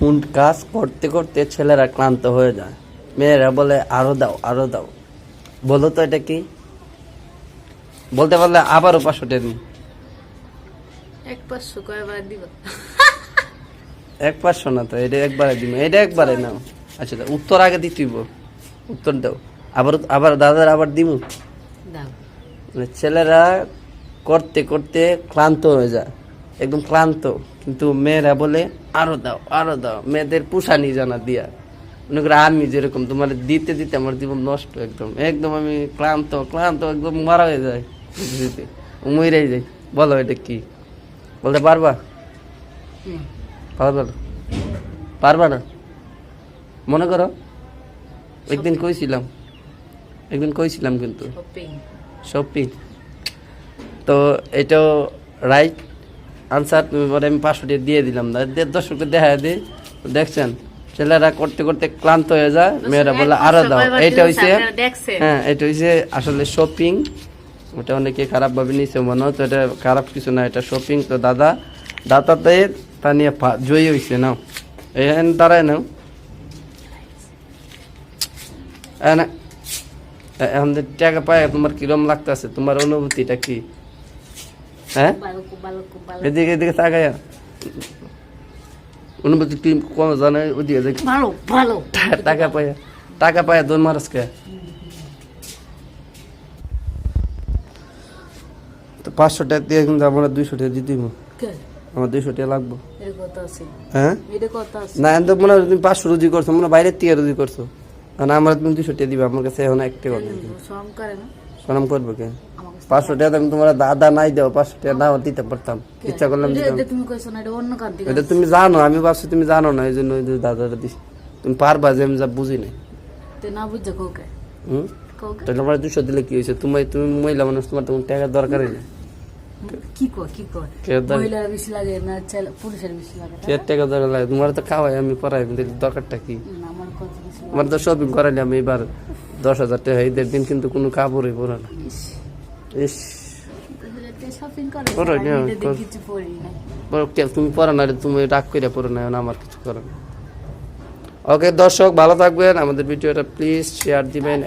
Phone কাজ করতে করতে ছেলেরা ক্লান্ত হয়ে যায়, মেয়েরা বলে আরো দাও আরো দাও। বলো তো এটা কি? বলতে পারলে আবারও 500 টাকা দিন। 500 কয়বার দিব? 500 না তো, এটা একবারে দিব, এটা একবারে নাও। আচ্ছা উত্তর আগে দিতেইব, উত্তর দাও। আবার আবার দাদার আবার দিমু। দাও। মানে ছেলেরা করতে করতে ক্লান্ত হয়ে যায়, একদম ক্লান্ত, কিন্তু মেয়েরা বলে আরো দাও আরো দাও। মেয়েদের পুষানি জানা দিয়া, মনে করে আমি যেরকম তোমার দিতে দিতে আমার জীবন নষ্ট, একদম একদম আমি ক্লান্ত ক্লান্ত একদম মারা হয়ে যায়, দিতে মরেই যাই। বলো এটা কি? বলতে পারবা? পারবা না? পারবা না? মনে করো একদিন কইছিলাম কিন্তু শপিং। তো এটাও রাইট আনসার। তুমি পরে আমি 500 টাকা দিয়ে দিলাম, দর্শককে দেখা দিই। দেখছেন ছেলেরা করতে করতে ক্লান্ত হয়ে যায়, মেয়েরা বলে আরো দাও। এটা হইছে, হ্যাঁ এটা হইছে আসলে শপিং। ওটা অনেকে খারাপ ভাবে নিছে মনে হয়, তো এটা খারাপ কিছু না, এটা শপিং। তো দাদাতে তা নিয়ে জয়ী হয়েছে। নাও এখানে দাঁড়ায় নাও। এখন টাকা পায় তোমার কিরম লাগতেছে? তোমার অনুভূতিটা কি? হ্যাঁ এদিকে এদিকে তাকায় অনুভূতি কি কম জানে? ওদিকে ভালো ভালো টাকা পায় দোন মারসকে। তো 500 টাকা দিয়ে কিন্তু আমরা 200 টাকা দিতে দিব। আমার 200 টাকা লাগবে। হ্যাঁ না এত মনে হয় তুমি 500 রুজি করছো, মনে বাইরের থেকে রুজি করছো। না আমরা তুমি 200 টাকা দিবে, আমার কাছে এখন 1 টাকা নেই। সরম করবো কে? 500 টাকা আমি তোমার দাদা নাই দেও, 500 টাকা নাও দিতে পারতাম, ইচ্ছা করলাম। এটা তুমি জানো, আমি ভাবছি তুমি জানো না, এই জন্য দাদাটা দিছি। তুমি পারবা যে আমি যা বুঝি নাই। তাহলে আমার 200 দিলে কি হয়েছে? তুমি মহিলা মানুষ, তোমার তখন টাকার দরকারই নেই। তোমার তো খাওয়াই আমি পড়াই, দরকারটা কি? আমার তো শপিং করাইলে আমি এবার 10,000 টাকা, ঈদের দিন কিন্তু কোনো কাপড়ই পরে না। ইস তুমি পড়ো না, তুমি রাগ করে পড়ো না, আমার কিছু করো না। ওকে দর্শক ভালো থাকবেন, আমাদের ভিডিওটা প্লিজ শেয়ার দিবেন।